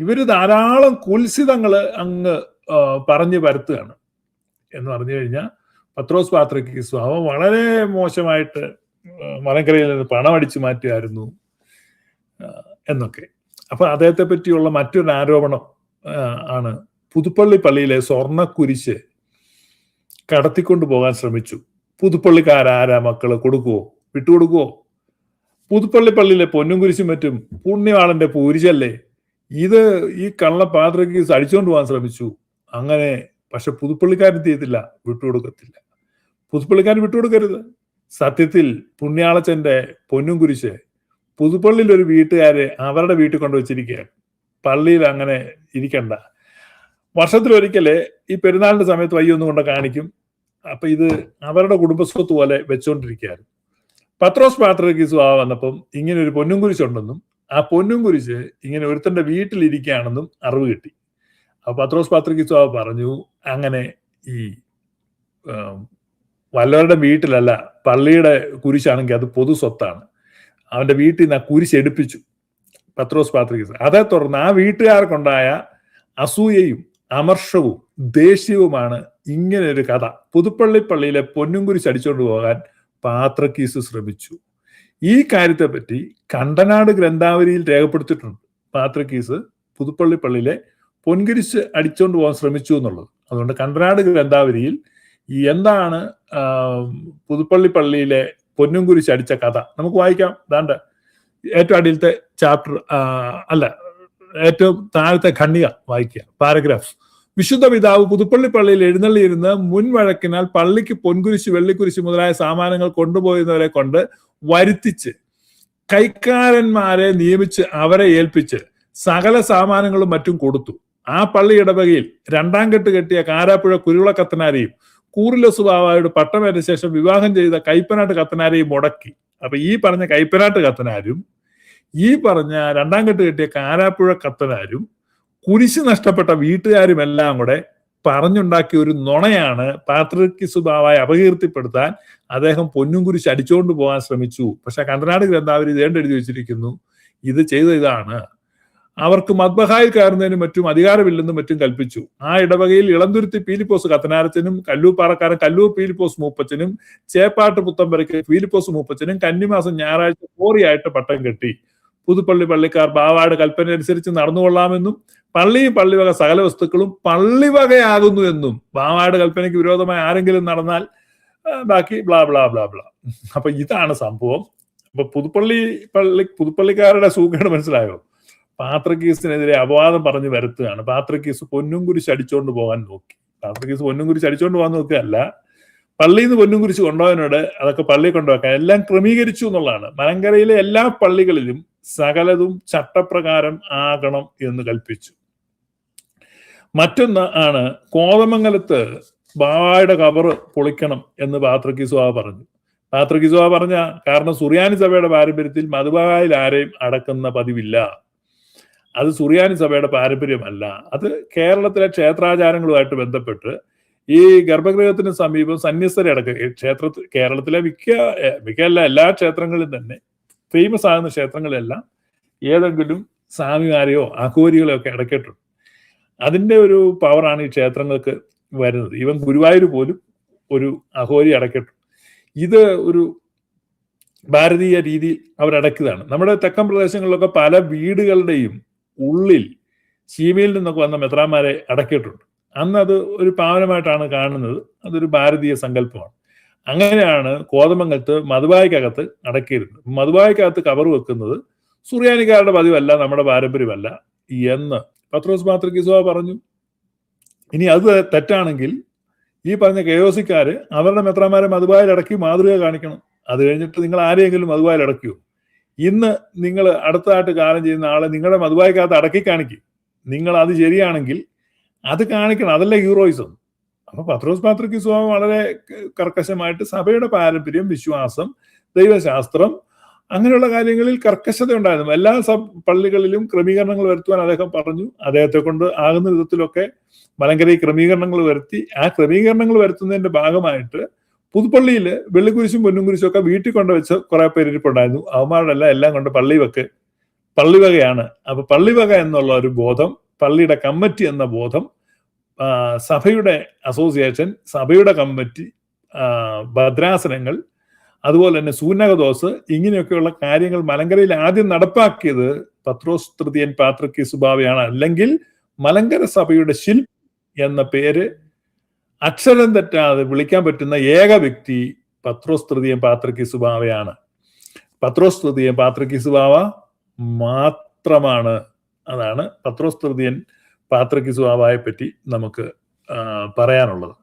ഇവര് ധാരാളം കുൽസിതങ്ങൾ അങ്ങ് പറഞ്ഞു വരുത്തുകയാണ് എന്ന് പറഞ്ഞു കഴിഞ്ഞാൽ പത്രോസ് പാത്രിക്കീസ് അവൻ വളരെ മോശമായിട്ട് മലങ്കരയിൽ നിന്ന് പണം അടിച്ചു മാറ്റുമായിരുന്നു എന്നൊക്കെ. അപ്പൊ അദ്ദേഹത്തെ പറ്റിയുള്ള മറ്റൊരു ആരോപണം ആണ് പുതുപ്പള്ളി പള്ളിയിലെ സ്വർണ്ണക്കുരിശ് കടത്തിക്കൊണ്ടു പോകാൻ ശ്രമിച്ചു. പുതുപ്പള്ളിക്കാരാരാ മക്കള് കൊടുക്കുവോ, വിട്ടുകൊടുക്കുവോ? പുതുപ്പള്ളി പള്ളിയിലെ പൊന്നും കുരിശും മറ്റും പുണ്യവാളന്റെ പൂരിശല്ലേ, ഇത് ഈ കള്ള പാത്രിക്കീസ് അടിച്ചുകൊണ്ട് പോകാൻ ശ്രമിച്ചു. അങ്ങനെ പക്ഷെ പുതുപ്പള്ളിക്കാരൻ ചെയ്തില്ല, വിട്ടുകൊടുക്കത്തില്ല. പുതുപ്പള്ളിക്കാരൻ വിട്ടുകൊടുക്കരുത്. സത്യത്തിൽ പുണ്യാളച്ചന്റെ പൊന്നും കുരിശ് പുതുപ്പള്ളിയിൽ ഒരു വീട്ടുകാരെ അവരുടെ വീട്ടിൽ കൊണ്ടുവച്ചിരിക്കുകയാണ്. പള്ളിയിൽ അങ്ങനെ ഇരിക്കണ്ട. വർഷത്തിലൊരിക്കലേ ഈ പെരുന്നാളിന്റെ സമയത്ത് വയ്യൊന്നും കൊണ്ട് കാണിക്കും. അപ്പൊ ഇത് അവരുടെ കുടുംബസ്വത്ത് പോലെ വെച്ചോണ്ടിരിക്കുകയായിരുന്നു. പത്രോസ് പാത്രിക്കീസ് വന്നപ്പം ഇങ്ങനെ ഒരു പൊന്നും കുരിശുണ്ടെന്നും ആ പൊന്നും കുരിശ് ഇങ്ങനെ ഒരുത്തന്റെ വീട്ടിലിരിക്കുകയാണെന്നും അറിവ് കിട്ടി. അപ്പൊ പത്രോസ് പാത്രിക്കീസ് പറഞ്ഞു, അങ്ങനെ ഈ വല്ലവരുടെ വീട്ടിലല്ല, പള്ളിയുടെ കുരിശാണെങ്കിൽ അത് പൊതു സ്വത്താണ്. അവന്റെ വീട്ടിൽ നിന്ന് ആ കുരിശ് എടുപ്പിച്ചു പത്രോസ് പാത്രിക്കീസ്. അതേ തുടർന്ന് ആ വീട്ടുകാർക്കുണ്ടായ അസൂയയും അമർഷവും ദേഷ്യവുമാണ് ഇങ്ങനെ ഒരു കഥ. പുതുപ്പള്ളി പള്ളിയിലെ പൊന്നും കുരിശ് അടിച്ചുകൊണ്ട് പോകാൻ പാത്രിക്കീസ് ശ്രമിച്ചു. ഈ കാര്യത്തെ പറ്റി കണ്ടനാട് ഗ്രന്ഥാവലിയിൽ രേഖപ്പെടുത്തിയിട്ടുണ്ട്. പാത്രിക്കീസ് പുതുപ്പള്ളി പള്ളിയിലെ പൊൻകുരിശ് അടിച്ചുകൊണ്ട് പോകാൻ ശ്രമിച്ചു എന്നുള്ളത്. അതുകൊണ്ട് കണ്ടനാട് ഗ്രന്ഥാവലിയിൽ എന്താണ് പുതുപ്പള്ളി പള്ളിയിലെ പൊന്നും കുരിശ് അടിച്ച കഥ നമുക്ക് വായിക്കാം. ദാണ്ട് ഏറ്റവും അടിയിലത്തെ ചാപ്റ്റർ ഏറ്റവും താഴത്തെ ഖണ്ഡിക വായിക്കുക, പാരഗ്രാഫ്. വിശുദ്ധ പിതാവ് പുതുപ്പള്ളി പള്ളിയിൽ എഴുന്നള്ളിയിരുന്ന് മുൻവഴക്കിനാൽ പള്ളിക്ക് പൊൻകുരിശ്, വെള്ളിക്കുരിശ് മുതലായ സാമാനങ്ങൾ കൊണ്ടുപോയിരുന്നവരെ കൊണ്ട് വരുത്തിച്ച് കൈക്കാരന്മാരെ നിയമിച്ച് അവരെ ഏൽപ്പിച്ച് സകല സാമാനങ്ങളും മറ്റും കൊടുത്തു. ആ പള്ളി ഇടവകയിൽ 2ാം കെട്ട് കെട്ടിയ കാരാപ്പുഴ കുരുള കത്തനാരെയും കൂറിലൊസ് ബാവായോട് പട്ടമേറ്റ ശേഷം വിവാഹം ചെയ്ത കൈപ്പനാട്ട് കത്തനാരെയും മുടക്കി. അപ്പൊ ഈ പറഞ്ഞ കൈപ്പനാട്ട് കത്തനാരും ഈ പറഞ്ഞ 2ാം കെട്ട് കെട്ടിയ കാരാപ്പുഴ കത്തനാരും കുരിശ് നഷ്ടപ്പെട്ട വീട്ടുകാരും എല്ലാം കൂടെ പറഞ്ഞുണ്ടാക്കിയ ഒരു നുണയാണ് പാത്രിക്കീസ് ബാവായെ അപകീർത്തിപ്പെടുത്താൻ അദ്ദേഹം പൊന്നും കുരിശ് അടിച്ചുകൊണ്ട് പോകാൻ ശ്രമിച്ചു. പക്ഷെ കണ്ടനാട് ഗ്രന്ഥാവലി എഴുതി വെച്ചിരിക്കുന്നു, ഇത് ചെയ്ത ഇതാണ്. അവർക്ക് മദ്ബഹായിൽ കയറുന്നതിനും മറ്റും അധികാരമില്ലെന്നും മറ്റും കൽപ്പിച്ചു. ആ ഇടവകയിൽ ഇളന്തുരുത്തി പീലിപ്പോസ് കത്തനാരച്ചനും കല്ലൂപ്പാറക്കാരൻ കല്ലൂർ പീലിപ്പോസ് മൂപ്പച്ചനും ചേപ്പാട്ട് പുത്തമ്പരയ്ക്ക് പീലിപ്പോസ് മൂപ്പച്ചനും കന്നിമാസം ഞായറാഴ്ച കോറിയായിട്ട് പട്ടം കെട്ടി. പുതുപ്പള്ളി പള്ളിക്കാർ ബാവായുടെ കൽപ്പന അനുസരിച്ച് നടന്നുകൊള്ളാമെന്നും പള്ളിയും പള്ളിവക സകല വസ്തുക്കളും പള്ളിവകയാകുന്നു എന്നും ബാവായുടെ കൽപ്പനയ്ക്ക് വിരോധമായി ആരെങ്കിലും നടന്നാൽ ബാക്കി ബ്ലാ ബ്ലാ ബ്ലാ ബ്ലാ. അപ്പൊ ഇതാണ് സംഭവം. അപ്പൊ പുതുപ്പള്ളിക്കാരുടെ സൂക്കേട് മനസ്സിലായോ? പാത്രിക്കീസിനെതിരെ അപവാദം പറഞ്ഞു വരുത്തുകയാണ്. പാത്രിക്കീസ് പൊന്നും കുരിശ് അടിച്ചോണ്ട് പോകാൻ നോക്കി. പാത്രിക്കീസ് പൊന്നും കുരിശ് അടിച്ചോണ്ട് പോകാൻ നോക്കുകയല്ല, പള്ളിയിൽ നിന്ന് പൊന്നും കുരിശ് കൊണ്ടുപോകാനോട് അതൊക്കെ പള്ളിയിൽ കൊണ്ടുവെക്കാൻ എല്ലാം ക്രമീകരിച്ചു എന്നുള്ളതാണ്. മലങ്കരയിലെ എല്ലാ പള്ളികളിലും സകലതും ചട്ടപ്രകാരം ആകണം എന്ന് കൽപ്പിച്ചു. മറ്റൊന്ന് ആണ് കോതമംഗലത്ത് ബാവായുടെ കബറ് പൊളിക്കണം എന്ന് പാത്രിക്കീസ് പറഞ്ഞു. പാത്രിക്കീസ് പറഞ്ഞ കാരണം സുറിയാനി സഭയുടെ പാരമ്പര്യത്തിൽ മധുബായിൽ ആരെയും അടക്കുന്ന പതിവില്ല. അത് സുറിയാനി സഭയുടെ പാരമ്പര്യമല്ല. അത് കേരളത്തിലെ ക്ഷേത്രാചാരങ്ങളുമായിട്ട് ബന്ധപ്പെട്ട് ഈ ഗർഭഗൃഹത്തിന് സമീപം സന്യസ്തരെ അടക്കുക. കേരളത്തിലെ മിക്കല്ല എല്ലാ ക്ഷേത്രങ്ങളിലും തന്നെ ഫേമസ് ആകുന്ന ക്ഷേത്രങ്ങളെല്ലാം ഏതെങ്കിലും സ്വാമിമാരെയോ അഘോരികളെയോ ഒക്കെ അടക്കിയിട്ടുണ്ട്. അതിന്റെ ഒരു പവറാണ് ഈ ക്ഷേത്രങ്ങൾക്ക് വരുന്നത്. ഈവൻ ഗുരുവായൂർ പോലും ഒരു അഘോരി അടക്കിയിട്ടുണ്ട്. ഇത് ഒരു ഭാരതീയ രീതിയിൽ അവരടക്കിയതാണ്. നമ്മുടെ തെക്കൻ പ്രദേശങ്ങളിലൊക്കെ പല വീടുകളുടെയും ഉള്ളിൽ ശീമയിൽ നിന്നൊക്കെ വന്ന മെത്രാന്മാരെ അടക്കിയിട്ടുണ്ട്. അന്ന് അത് ഒരു പാവനമായിട്ടാണ് കാണുന്നത്. അതൊരു ഭാരതീയ സങ്കല്പമാണ്. അങ്ങനെയാണ് കോതമംഗലത്ത് മധുബായിക്കകത്ത് അടക്കിയിരുന്നത്. മധുബായിക്കകത്ത് കബർ വെക്കുന്നത് സുറിയാനിക്കാരുടെ പതിവല്ല, നമ്മുടെ പാരമ്പര്യമല്ല എന്ന് പത്രോസ് പാത്രിക്കീസ് പറഞ്ഞു. ഇനി അത് തെറ്റാണെങ്കിൽ ഈ പറഞ്ഞ കെയോസിക്കാര് അവരുടെ മെത്രാന്മാരെ മധുബായിൽ അടക്കി മാതൃക കാണിക്കണം. അത് കഴിഞ്ഞിട്ട് നിങ്ങൾ ആരെയെങ്കിലും മധുബായിൽ അടക്കിയോ? ഇന്ന് നിങ്ങൾ അടുത്തതായിട്ട് കാലം ചെയ്യുന്ന ആളെ നിങ്ങളുടെ മധുബായിക്കകത്ത് അടക്കി കാണിക്കും. നിങ്ങൾ അത് ശരിയാണെങ്കിൽ അത് കാണിക്കണം. അതല്ല ഹീറോയിസം. അപ്പൊ പത്രോസ് പാത്രിക്കീസ് വളരെ കർക്കശമായിട്ട് സഭയുടെ പാരമ്പര്യം, വിശ്വാസം, ദൈവശാസ്ത്രം അങ്ങനെയുള്ള കാര്യങ്ങളിൽ കർക്കശത ഉണ്ടായിരുന്നു. എല്ലാ പള്ളികളിലും ക്രമീകരണങ്ങൾ വരുത്തുവാൻ അദ്ദേഹം പറഞ്ഞു. അദ്ദേഹത്തെ കൊണ്ട് ആകുന്ന വിധത്തിലൊക്കെ മലങ്കരയിൽ ക്രമീകരണങ്ങൾ വരുത്തി. ആ ക്രമീകരണങ്ങൾ വരുത്തുന്നതിന്റെ ഭാഗമായിട്ട് പുതുപ്പള്ളിയിൽ വെള്ളിക്കുരിശും പൊന്നും കുരിശും ഒക്കെ വീട്ടിൽ കൊണ്ടുവച്ച് കുറെ പേര് ഇരിപ്പുണ്ടായിരുന്നു. അവന്മാരുടെ എല്ലാം കൊണ്ട് പള്ളിവകയാണ്. അപ്പൊ പള്ളിവക എന്നുള്ള ഒരു ബോധം, പള്ളിയുടെ കമ്മിറ്റി എന്ന ബോധം, സഭയുടെ അസോസിയേഷൻ, സഭയുടെ കമ്മിറ്റി, ഭദ്രാസനങ്ങൾ, അതുപോലെ തന്നെ സൂനകദോസ്, ഇങ്ങനെയൊക്കെയുള്ള കാര്യങ്ങൾ മലങ്കരയിൽ ആദ്യം നടപ്പാക്കിയത് പത്രോസ് തൃതീയൻ പാത്രിക്കീസ് ബാവയാണ്. അല്ലെങ്കിൽ മലങ്കര സഭയുടെ ശില്പി എന്ന പേര് അക്ഷരം തെറ്റാതെ വിളിക്കാൻ പറ്റുന്ന ഏക വ്യക്തി പത്രോസ് തൃതീയൻ പാത്രിക്കീസ് ബാവയാണ്. പത്രോസ് തൃതീയൻ പാത്രിക്കീസ് ബാവ മാത്രമാണ്. അതാണ് പത്രോസ് തൃതീയൻ പാത്രിക്കീസ് ബാവയെ പറ്റി നമുക്ക് പറയാനുള്ളത്.